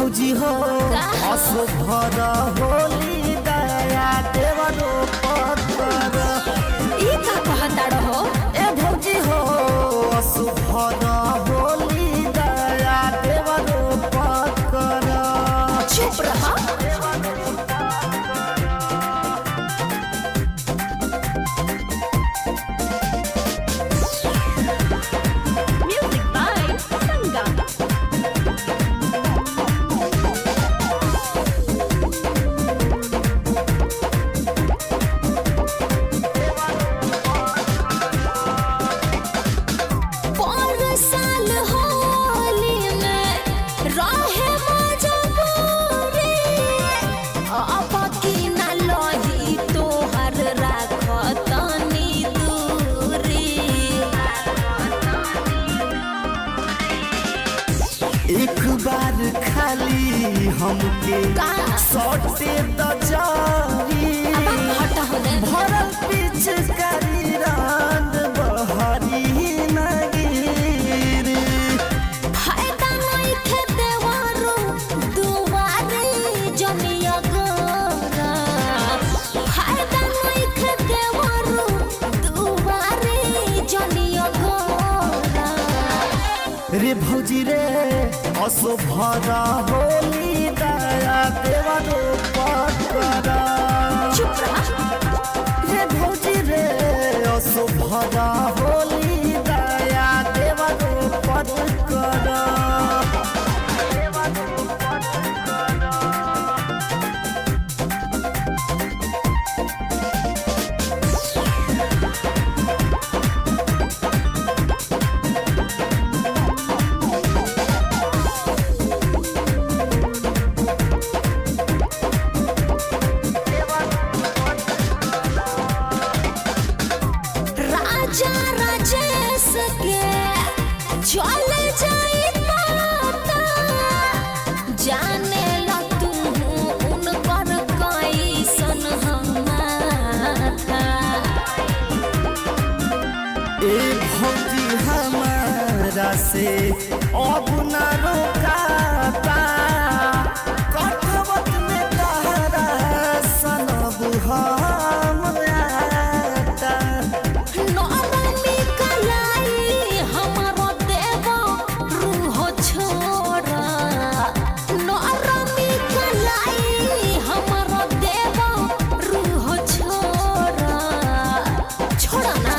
भौजी हो असुभर होली दया देवरो पत्थर ई का कहताड़ हो ए भौजी हो असुभर होली दया देवरो पत्थर चुप रहा म्यूजिक बाय संगम एक बार खाली हमके सौटे तो जारी भरल पिचकारी रात बहरी नगीर फायदा नहीं खे देवारो दुआरे जमिया गोरा फायदा नहीं खे देवारो दुआरे जमिया गोरा रे भौजी रे असुभर होली दया देवरो पत्थर चुप रहा रे भौजी रे असुभर होली दया देवरो पत्थर राजा राजेश के चले जाई माता जाने ला तू उनकर कैसन हमारा ए भौजी हमारा से अब न रोकाता कठवत में तहरा सनब हम आता नरमी कलाई हमारो देवा रूह छोड़ा नरमी कलाई हमारो देवा रूह छोड़ा छोड़ा ना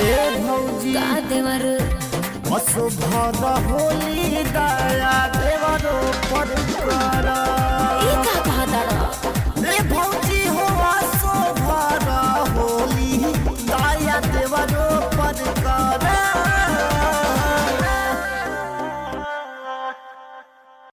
ए भौजी का देवर असुभर होली दया देवरो पत्थर